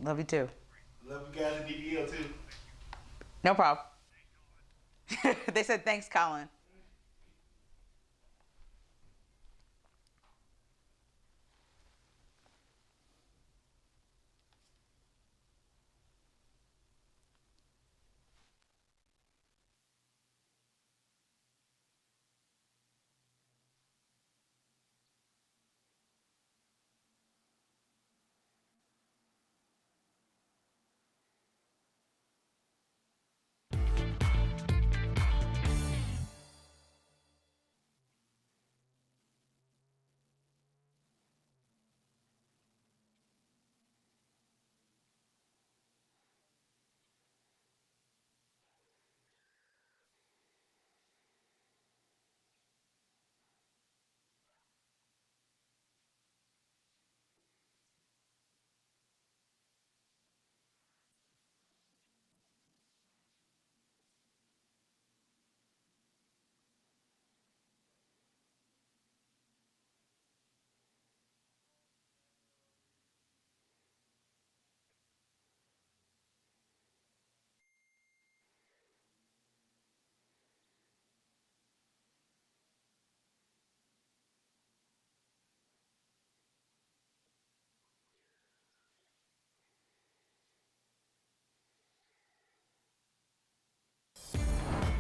Love you too. Love you guys at DBL too. No problem. They said thanks, Colin.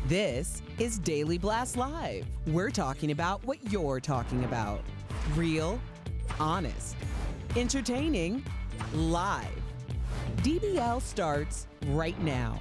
This is Daily Blast Live. We're talking about what you're talking about. Real, honest, entertaining, live. DBL starts right now.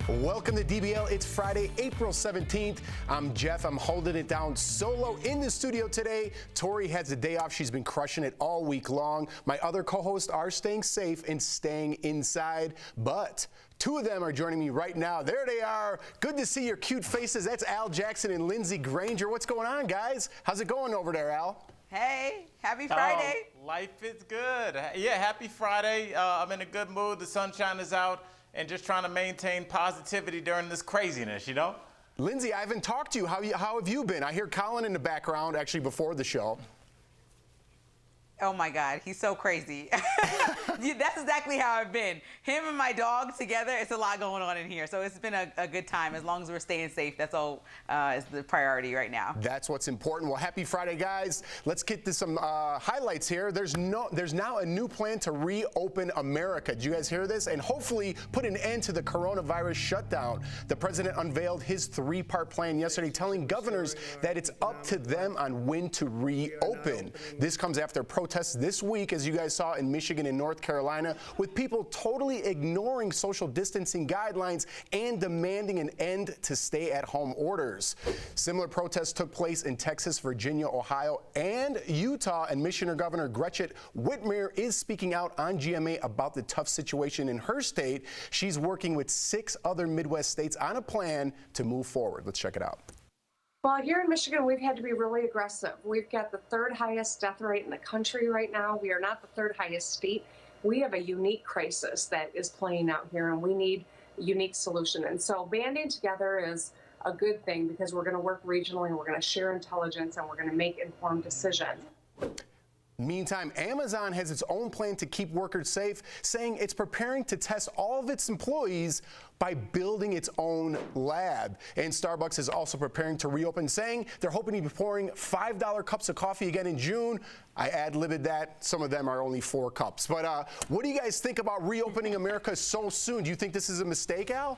Welcome to DBL. It's Friday, April 17th. I'm Jeff. I'm holding it down solo in the studio today. Tori has a day off. She's been crushing it all week long. My other co-hosts are staying safe and staying inside, but two of them are joining me right now. There they are. Good to see your cute faces. That's Al Jackson and Lindsey Granger. What's going on, guys? How's it going over there, Al? Hey, happy Friday. Life is good. Yeah, happy Friday. I'm in a good mood. The sunshine is out and just trying to maintain positivity during this craziness, you know? Lindsey, I haven't talked to you. How have you been? I hear Colin in the background, actually, before the show. Oh my God, he's so crazy. That's exactly how I've been. Him and my dog together, it's a lot going on in here. So it's been a good time. As long as we're staying safe, that's all is the priority right now. That's what's important. Well, happy Friday, guys. Let's get to some highlights here. There's now a new plan to reopen America. Did you guys hear this? And hopefully put an end to the coronavirus shutdown. The president unveiled his three-part plan yesterday, telling governors that it's up to them on when to reopen. This comes after protests this week, as you guys saw in Michigan and North Carolina, with people totally ignoring social distancing guidelines and demanding an end to stay-at-home orders. Similar protests took place in Texas, Virginia, Ohio, and Utah, and Michigan Governor Gretchen Whitmer is speaking out on GMA about the tough situation in her state. She's working with 6 other Midwest states on a plan to move forward. Let's check it out. Well, here in Michigan, we've had to be really aggressive. We've got the 3rd highest death rate in the country right now. We are not the 3rd highest state. We have a unique crisis that is playing out here, and we need a unique solution. And so banding together is a good thing because we're going to work regionally, and we're going to share intelligence, and we're going to make informed decisions. Meantime, Amazon has its own plan to keep workers safe, saying it's preparing to test all of its employees by building its own lab. And Starbucks is also preparing to reopen, saying they're hoping to be pouring $5 cups of coffee again in June. I ad-libbed that. Some of them are only 4 cups. But what do you guys think about reopening America so soon? Do you think this is a mistake, Al?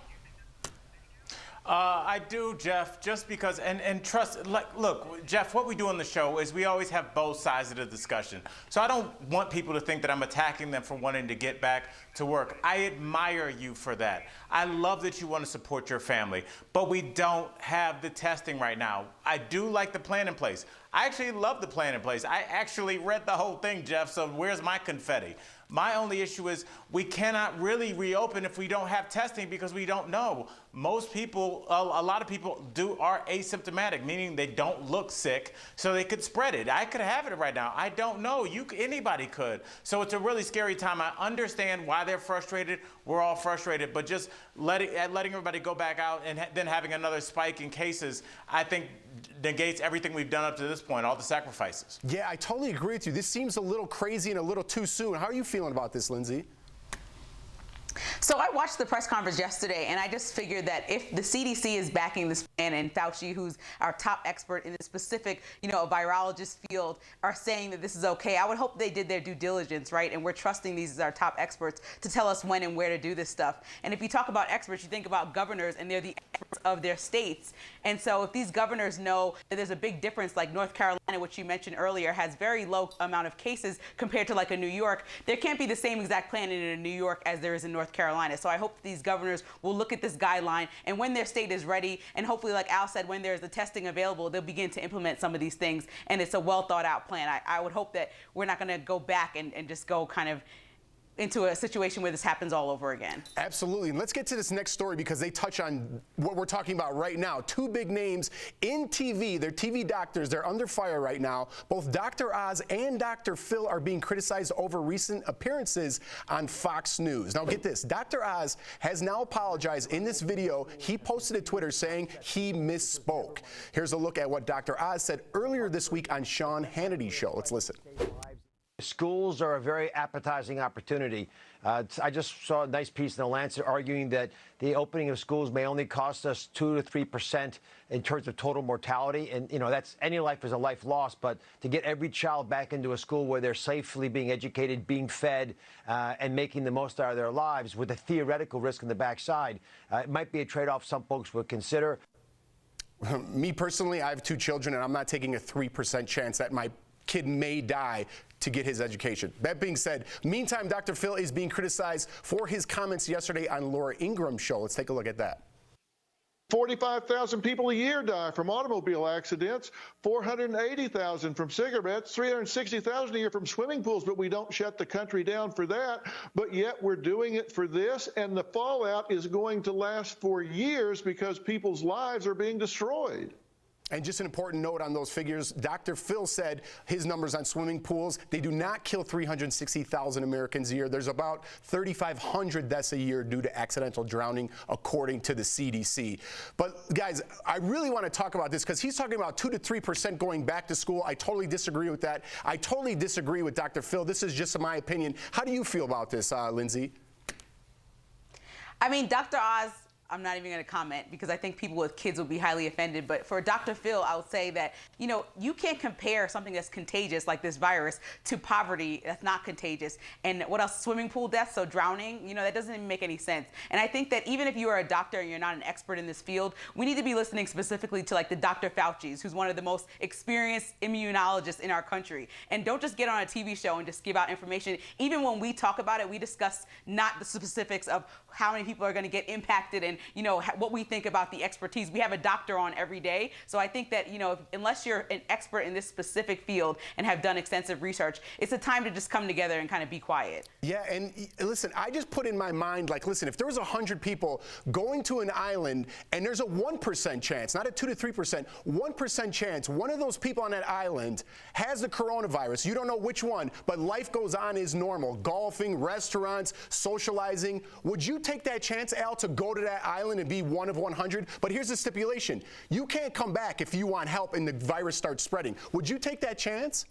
I do, Jeff, just because, and trust, look, Jeff, what we do on the show is we always have both sides of the discussion. So I don't want people to think that I'm attacking them for wanting to get back to work. I admire you for that. I love that you want to support your family, but we don't have the testing right now. I do like the plan in place. I actually love the plan in place. I actually read the whole thing, Jeff, so where's my confetti? My only issue is we cannot really reopen if we don't have testing because we don't know. Most people, a lot of people are asymptomatic, meaning they don't look sick, so they could spread it. I could have it right now. I don't know. Anybody could. So it's a really scary time. I understand why they're frustrated. We're all frustrated, but just letting everybody go back out and then having another spike in cases, I think negates everything we've done up to this point, all the sacrifices. Yeah, I totally agree with you. This seems a little crazy and a little too soon. How are you feeling about this, Lindsey? So I watched the press conference yesterday, and I just figured that if the CDC is backing this plan and Fauci, who's our top expert in the specific, virologist field, are saying that this is okay, I would hope they did their due diligence, right? And we're trusting these as our top experts to tell us when and where to do this stuff. And if you talk about experts, you think about governors, and they're the experts of their states. And so if these governors know that there's a big difference, like North Carolina, which you mentioned earlier, has very low amount of cases compared to like a New York, there can't be the same exact plan in a New York as there is in North Carolina. So I hope these governors will look at this guideline, and when their state is ready, and hopefully, like Al said, when there's the testing available, they'll begin to implement some of these things, and it's a well thought out plan. I would hope that we're not going to go back and just go kind of into a situation where this happens all over again. Absolutely. And let's get to this next story because they touch on what we're talking about right now. Two big names in TV. They're TV doctors. They're under fire right now. Both Dr. Oz and Dr. Phil are being criticized over recent appearances on Fox News. Now get this. Dr. Oz has now apologized in this video. He posted to Twitter saying he misspoke. Here's a look at what Dr. Oz said earlier this week on Sean Hannity's show. Let's listen. Schools are a very appetizing opportunity. I just saw a nice piece in The Lancet arguing that the opening of schools may only cost us 2 to 3% in terms of total mortality. And, that's any life is a life lost. But to get every child back into a school where they're safely being educated, being fed, and making the most out of their lives with a theoretical risk on the backside, it might be a trade-off some folks would consider. Me personally, I have 2 children, and I'm not taking a 3% chance that my kid may die to get his education. That being said, meantime, Dr. Phil is being criticized for his comments yesterday on Laura Ingram's show. Let's take a look at that. 45,000 people a year die from automobile accidents, 480,000 from cigarettes, 360,000 a year from swimming pools, but we don't shut the country down for that. But yet we're doing it for this, and the fallout is going to last for years because people's lives are being destroyed. And just an important note on those figures, Dr. Phil said his numbers on swimming pools, they do not kill 360,000 Americans a year. There's about 3,500 deaths a year due to accidental drowning, according to the CDC. But guys, I really want to talk about this because he's talking about 2 to 3% going back to school. I totally disagree with that. I totally disagree with Dr. Phil. This is just my opinion. How do you feel about this, Lindsay? I mean, Dr. Oz, I'm not even going to comment because I think people with kids will be highly offended. But for Dr. Phil, I would say that, you can't compare something that's contagious like this virus to poverty that's not contagious. And what else? Swimming pool deaths, so drowning, that doesn't even make any sense. And I think that even if you are a doctor and you're not an expert in this field, we need to be listening specifically to like the Dr. Fauci's, who's one of the most experienced immunologists in our country. And don't just get on a TV show and just give out information. Even when we talk about it, we discuss not the specifics of how many people are going to get impacted and what we think about the expertise. We have a doctor on every day. So I think that, unless you're an expert in this specific field and have done extensive research, it's a time to just come together and kind of be quiet. Yeah, and listen, I just put in my mind, listen, if there was 100 people going to an island and there's a 1% chance, not a 2 to 3%, 1% chance, one of those people on that island has the coronavirus. You don't know which one, but life goes on as normal. Golfing, restaurants, socializing. Would you take that chance, Al, to go to that island and be one of 100? But here's the stipulation. You can't come back if you want help and the virus starts spreading. Would you take that chance?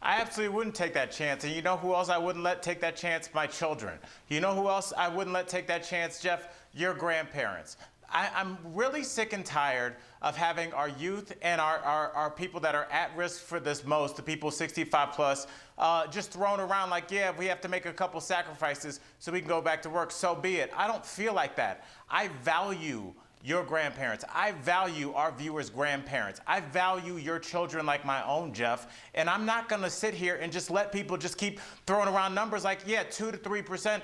I absolutely wouldn't take that chance. And you know who else I wouldn't let take that chance? My children. You know who else I wouldn't let take that chance, Jeff? Your grandparents. I'm really sick and tired of having our youth and our people that are at risk for this most, the people 65 plus, just thrown around like, yeah, we have to make a couple sacrifices so we can go back to work. So be it. I don't feel like that. I value your grandparents. I value our viewers' grandparents. I value your children like my own, Jeff. And I'm not going to sit here and just let people just keep throwing around numbers like, yeah, 2 to 3%.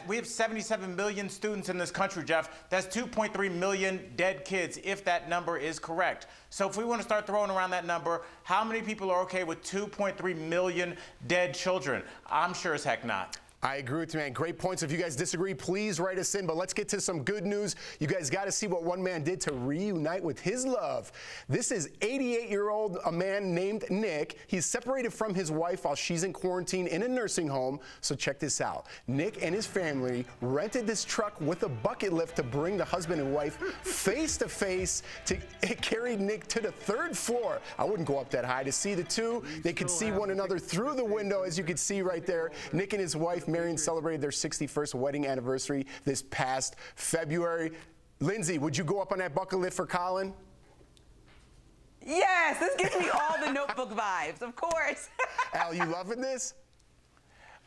We have 77 million students in this country, Jeff. That's 2.3 million dead kids, if that number is correct. So if we want to start throwing around that number, how many people are okay with 2.3 million dead children? I'm sure as heck not. I agree with you, man. Great points. If you guys disagree, please write us in. But let's get to some good news. You guys got to see what one man did to reunite with his love. This is 88-year-old a man named Nick. He's separated from his wife while she's in quarantine in a nursing home. So check this out. Nick and his family rented this truck with a bucket lift to bring the husband and wife face to face. It carried Nick to the 3rd floor. I wouldn't go up that high to see the two. They could see one another through the window, as you could see right there. Nick and his wife Marion celebrated their 61st wedding anniversary this past February. Lindsay, would you go up on that bucket list for Colin? Yes, this gives me all the Notebook vibes, of course. Al, you loving this?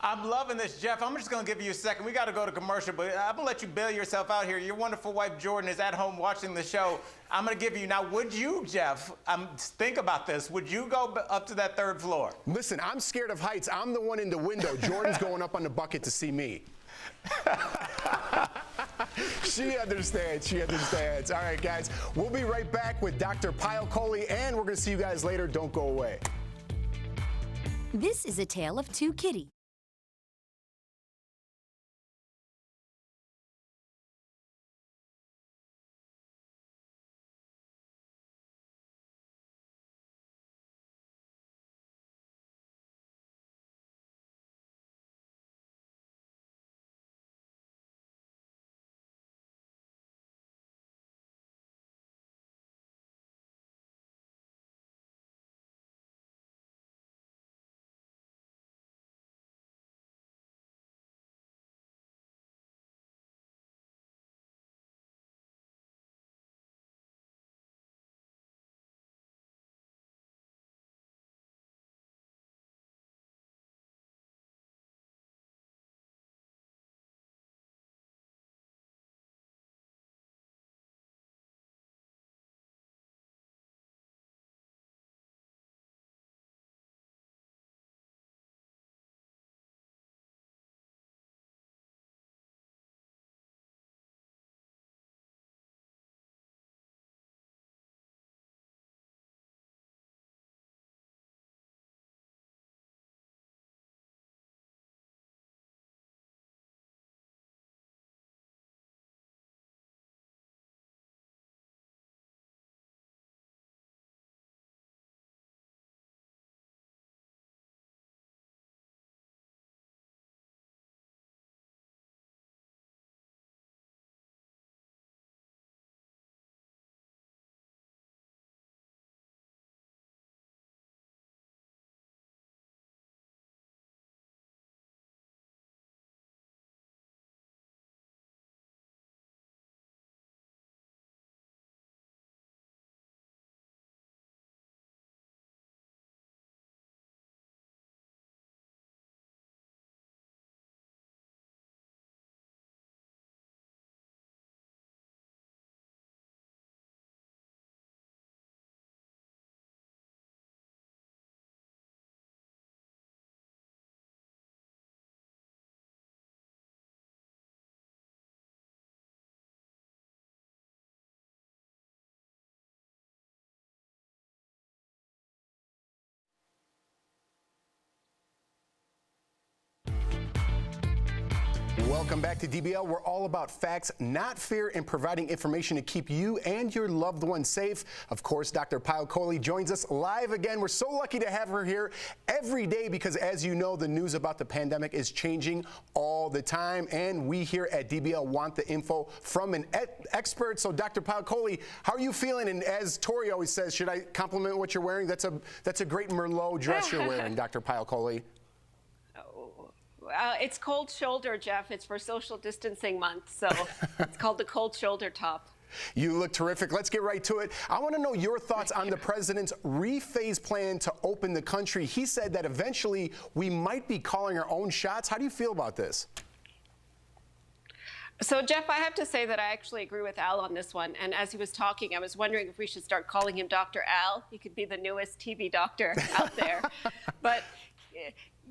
I'm loving this, Jeff. I'm just going to give you a second. We got to go to commercial, but I'm going to let you bail yourself out here. Your wonderful wife, Jordan, is at home watching the show. I'm going to give you, now, would you, Jeff, think about this. Would you go up to that third floor? Listen, I'm scared of heights. I'm the one in the window. Jordan's going up on the bucket to see me. She understands. She understands. All right, guys. We'll be right back with Dr. Pyle Coley, and we're going to see you guys later. Don't go away. This is a tale of two kitties. Welcome back to DBL. We're all about facts, not fear, and providing information to keep you and your loved ones safe. Of course, Dr. Pyle Coley joins us live again. We're so lucky to have her here every day because, as you know, the news about the pandemic is changing all the time, and we here at DBL want the info from an expert. So, Dr. Pyle Coley, how are you feeling? And as Tori always says, should I compliment what you're wearing? That's a great Merlot dress you're wearing, Dr. Pyle Coley. It's cold shoulder, Jeff. It's for social distancing month, so it's called the cold shoulder top. You look terrific. Let's get right to it. I want to know your thoughts on the president's rephase plan to open the country. He said that eventually we might be calling our own shots. How do you feel about this? So, Jeff, I have to say that I actually agree with Al on this one. And as he was talking, I was wondering if we should start calling him Dr. Al. He could be the newest TV doctor out there. But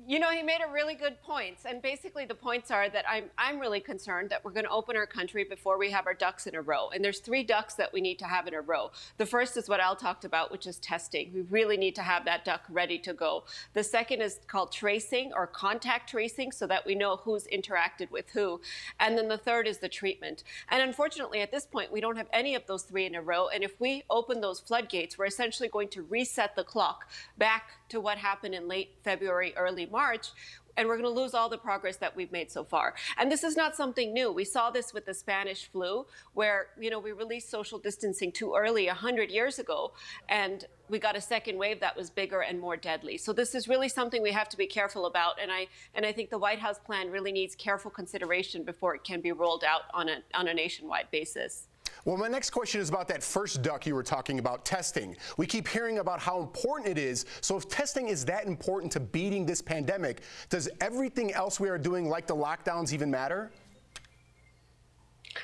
you know, he made a really good points. And basically the points are that I'm really concerned that we're going to open our country before we have our ducks in a row. And there's 3 ducks that we need to have in a row. The first is what Al talked about, which is testing. We really need to have that duck ready to go. The second is called tracing or contact tracing so that we know who's interacted with who. And then the third is the treatment. And unfortunately, at this point, we don't have any of those 3 in a row. And if we open those floodgates, we're essentially going to reset the clock back to what happened in late February, early March, and we're going to lose all the progress that we've made so far. And this is not something new. We saw this with the Spanish flu, where, you know, we released social distancing too early 100 years ago, and we got a second wave that was bigger and more deadly. So this is really something we have to be careful about, and I think the White House plan really needs careful consideration before it can be rolled out on a nationwide basis. Well, my next question is about that first duck you were talking about, testing. We keep hearing about how important it is. So if testing is that important to beating this pandemic, does everything else we are doing, like the lockdowns, even matter?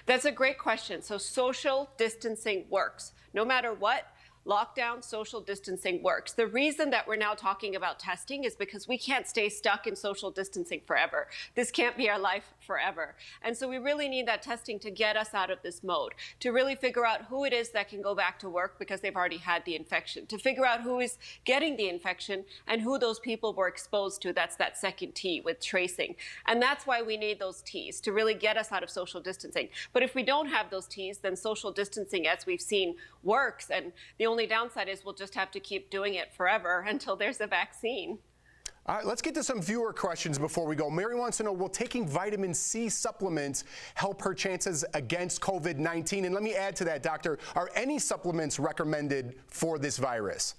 That's a great question. So social distancing works. No matter what, lockdown, social distancing works. The reason that we're now talking about testing is because we can't stay stuck in social distancing forever. This can't be our life forever. And so we really need that testing to get us out of this mode, to really figure out who it is that can go back to work because they've already had the infection, to figure out who is getting the infection and who those people were exposed to. That's that second T with tracing. And that's why we need those Ts to really get us out of social distancing. But if we don't have those Ts, then social distancing, as we've seen, works. And the only downside is we'll just have to keep doing it forever until there's a vaccine. All right, let's get to some viewer questions before we go. Mary wants to know, will taking vitamin C supplements help her chances against COVID-19? And let me add to that, doctor, are any supplements recommended for this virus?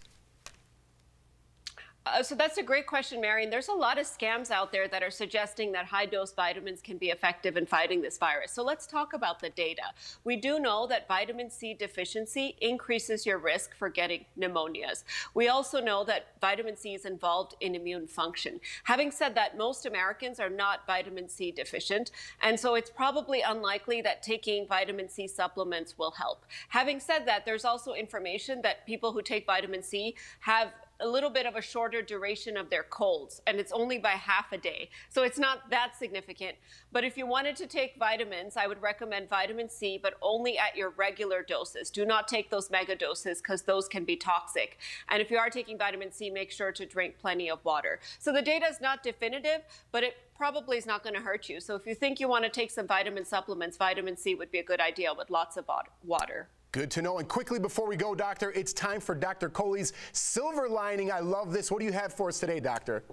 So that's a great question, Marion. There's a lot of scams out there that are suggesting that high-dose vitamins can be effective in fighting this virus. So let's talk about the data. We do know that vitamin C deficiency increases your risk for getting pneumonias. We also know that vitamin C is involved in immune function. Having said that, most Americans are not vitamin C deficient, and so it's probably unlikely that taking vitamin C supplements will help. Having said that, there's also information that people who take vitamin C have a little bit of a shorter duration of their colds, and it's only by half a day. So it's not that significant. But if you wanted to take vitamins, I would recommend vitamin C, but only at your regular doses. Do not take those mega doses because those can be toxic. And if you are taking vitamin C, make sure to drink plenty of water. So the data is not definitive, but it probably is not going to hurt you. So if you think you want to take some vitamin supplements, vitamin C would be a good idea with lots of water. Good to know. And quickly before we go, doctor, it's time for Dr. Coley's silver lining. I love this. What do you have for us today, doctor?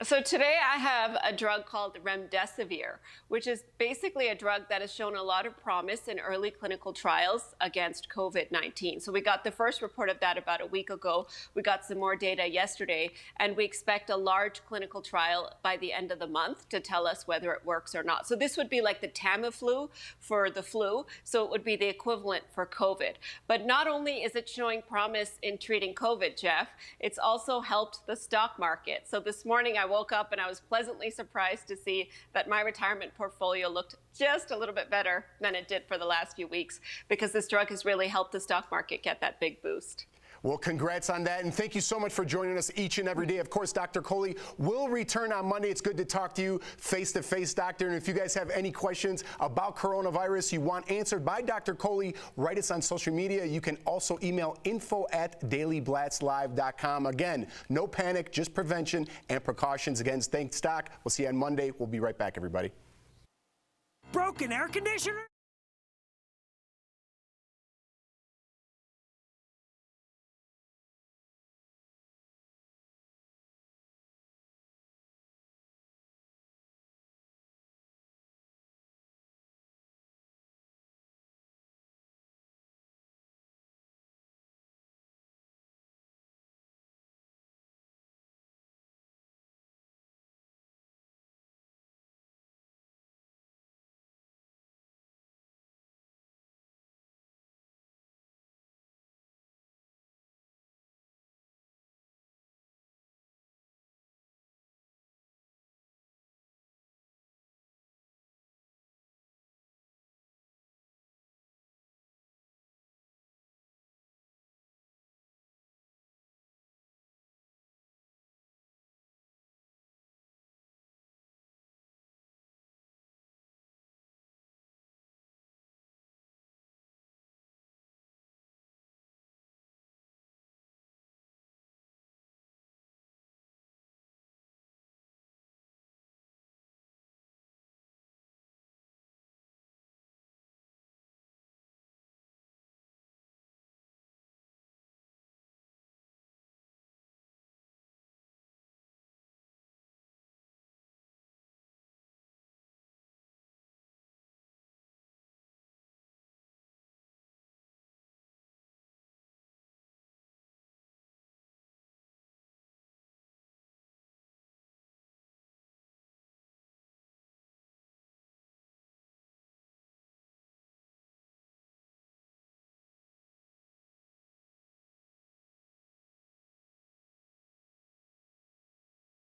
So today I have a drug called remdesivir, which is basically a drug that has shown a lot of promise in early clinical trials against COVID-19. So we got the first report of that about a week ago. We got some more data yesterday, and we expect a large clinical trial by the end of the month to tell us whether it works or not. So this would be like the Tamiflu for the flu, so it would be the equivalent for COVID. But not only is it showing promise in treating COVID, Jeff, it's also helped the stock market. So this morning I woke up and I was pleasantly surprised to see that my retirement portfolio looked just a little bit better than it did for the last few weeks, because this drug has really helped the stock market get that big boost. Well, congrats on that, and thank you so much for joining us each and every day. Of course, Dr. Coley will return on Monday. It's good to talk to you face-to-face, doctor. And if you guys have any questions about coronavirus you want answered by Dr. Coley, write us on social media. You can also email info@dailyblastslive.com. Again, no panic, just prevention and precautions. Again, thanks, Doc. We'll see you on Monday. We'll be right back, everybody. Broken air conditioner?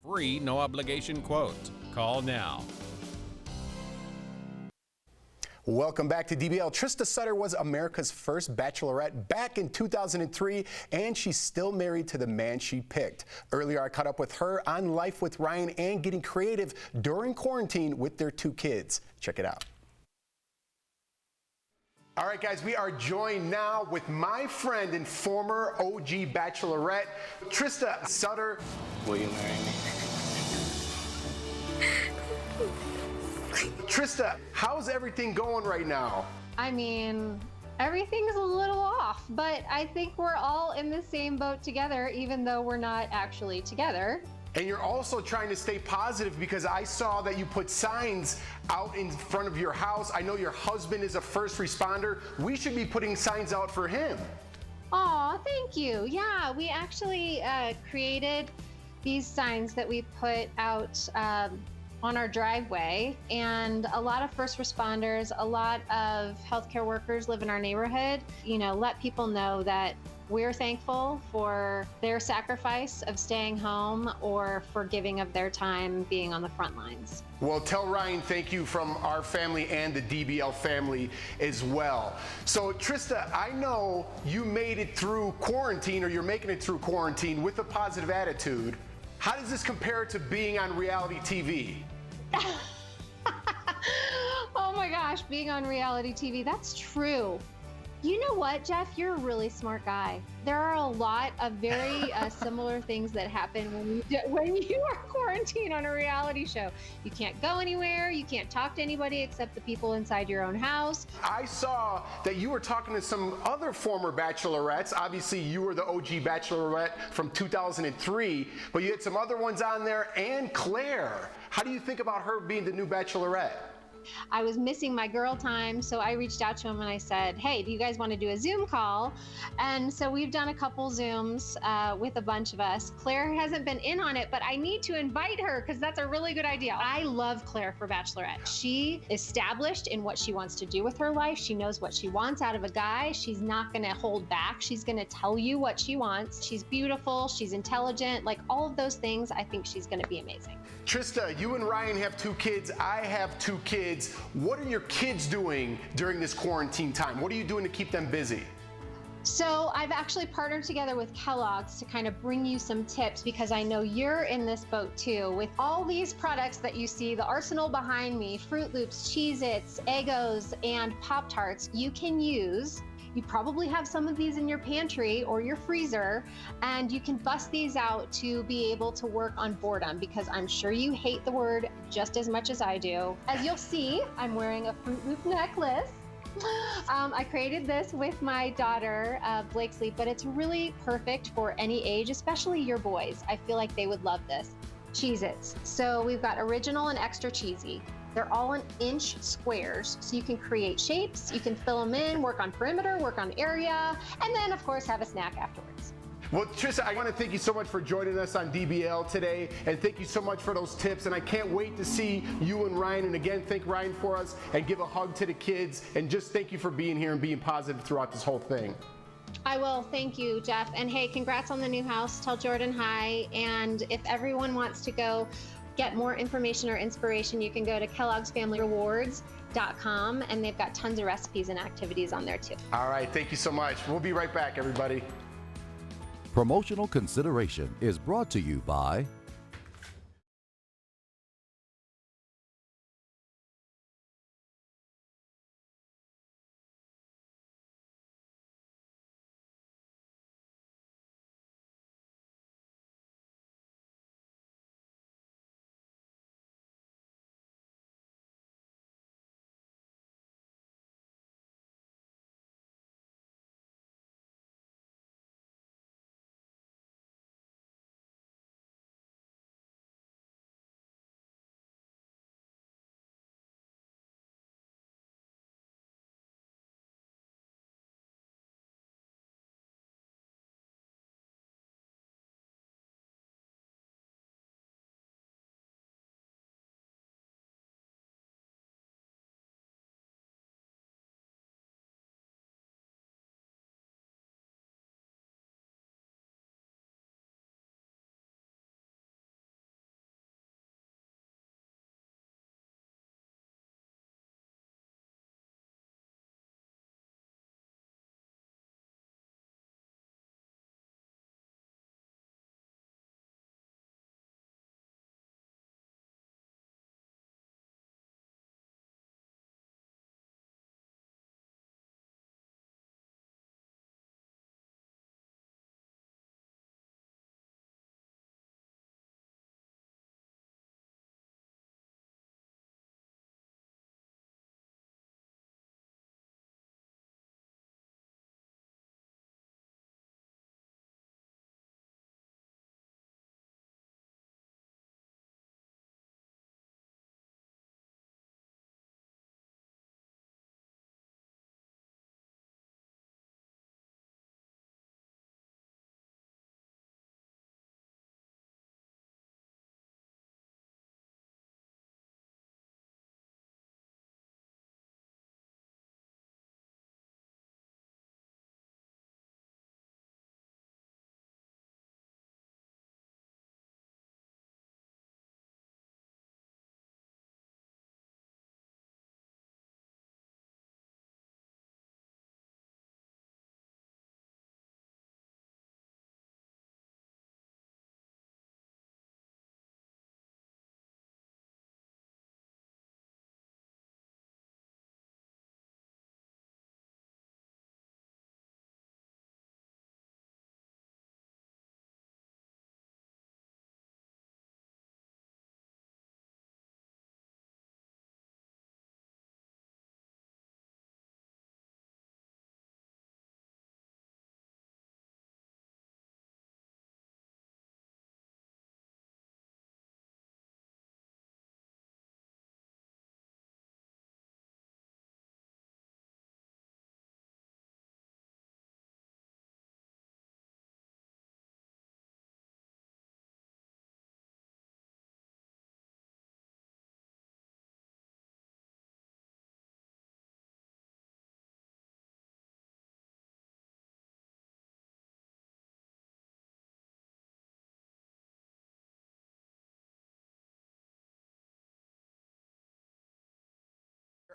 Free, no obligation quote. Call now. Welcome back to DBL. Trista Sutter was America's first bachelorette back in 2003, and she's still married to the man she picked. Earlier, I caught up with her on life with Ryan and getting creative during quarantine with their 2 kids. Check it out. All right, guys, we are joined now with my friend and former OG bachelorette, Trista Sutter. Will you marry me? Trista, how's everything going right now? I mean, everything's a little off, but I think we're all in the same boat together, even though we're not actually together. And you're also trying to stay positive because I saw that you put signs out in front of your house. I know your husband is a first responder. We should be putting signs out for him. Aw, thank you. Yeah, we actually created these signs that we put out on our driveway, and a lot of first responders, a lot of healthcare workers live in our neighborhood. You know, let people know that we're thankful for their sacrifice of staying home or for giving of their time being on the front lines. Well, tell Ryan thank you from our family and the DBL family as well. So Trista, I know you made it through quarantine, or you're making it through quarantine with a positive attitude. How does this compare to being on reality TV? Oh my gosh, being on reality TV, that's true. You know what, Jeff? You're a really smart guy. There are a lot of very similar things that happen when you are quarantined on a reality show. You can't go anywhere. You can't talk to anybody except the people inside your own house. I saw that you were talking to some other former bachelorettes. Obviously, you were the OG bachelorette from 2003, but you had some other ones on there, and Claire. How do you think about her being the new bachelorette? I was missing my girl time, so I reached out to him and I said, hey, do you guys want to do a Zoom call? And so we've done a couple Zooms with a bunch of us. Claire hasn't been in on it, but I need to invite her because that's a really good idea. I love Claire for Bachelorette. She is established in what she wants to do with her life. She knows what she wants out of a guy. She's not going to hold back. She's going to tell you what she wants. She's beautiful. She's intelligent. Like all of those things, I think she's going to be amazing. Trista, you and Ryan have 2 kids. I have 2 kids. What are your kids doing during this quarantine time? What are you doing to keep them busy? So I've actually partnered together with Kellogg's to kind of bring you some tips, because I know you're in this boat too. With all these products that you see, the arsenal behind me, Fruit Loops, Cheez-Its, Eggos, and Pop-Tarts, you can use. You probably have some of these in your pantry or your freezer, and you can bust these out to be able to work on boredom, because I'm sure you hate the word just as much as I do. As you'll see, I'm wearing a Fruit Loop necklace. I created this with my daughter, Blakesley, but it's really perfect for any age, especially your boys. I feel like they would love this. Cheez-Its. So we've got original and extra cheesy. They're all in inch squares, so you can create shapes, you can fill them in, work on perimeter, work on area, and then of course have a snack afterwards. Well, Trista, I want to thank you so much for joining us on DBL today, and thank you so much for those tips, and I can't wait to see you and Ryan, and again, thank Ryan for us, and give a hug to the kids, and just thank you for being here and being positive throughout this whole thing. I will. Thank you, Jeff. And hey, congrats on the new house. Tell Jordan hi. And if everyone wants to go get more information or inspiration, you can go to kellogg'sfamilyrewards.com, and they've got tons of recipes and activities on there too. All right. Thank you so much. We'll be right back, everybody. Promotional consideration is brought to you by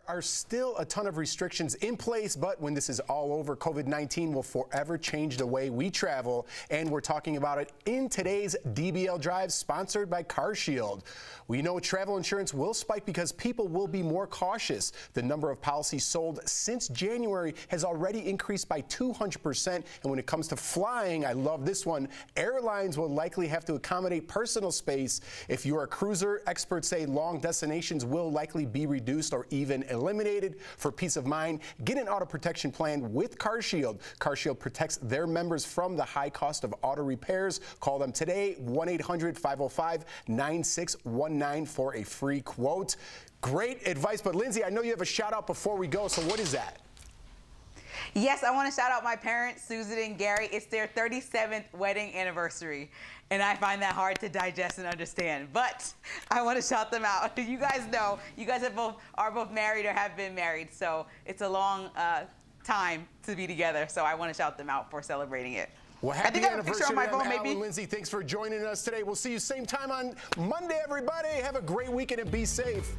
are still a ton of restrictions in place, but when this is all over, COVID-19 will forever change the way we travel, and we're talking about it in today's DBL Drive, sponsored by CarShield. We know travel insurance will spike because people will be more cautious. The number of policies sold since January has already increased by 200%, and when it comes to flying, I love this one, airlines will likely have to accommodate personal space. If you're a cruiser, experts say long destinations will likely be reduced or even eliminated. For peace of mind, get an auto protection plan with CarShield. CarShield protects their members from the high cost of auto repairs. Call them today, 1-800-505-9619 for a free quote. Great advice, but Lindsay, I know you have a shout out before we go, so what is that? Yes, I want to shout out my parents, Susan and Gary. It's their 37th wedding anniversary, and I find that hard to digest and understand. But I want to shout them out. You guys know, you guys are both married or have been married, so it's a long time to be together. So I want to shout them out for celebrating it. Well, happy I have a picture on my phone, Al maybe. and Lindsay, thanks for joining us today. We'll see you same time on Monday, everybody. Have a great weekend and be safe.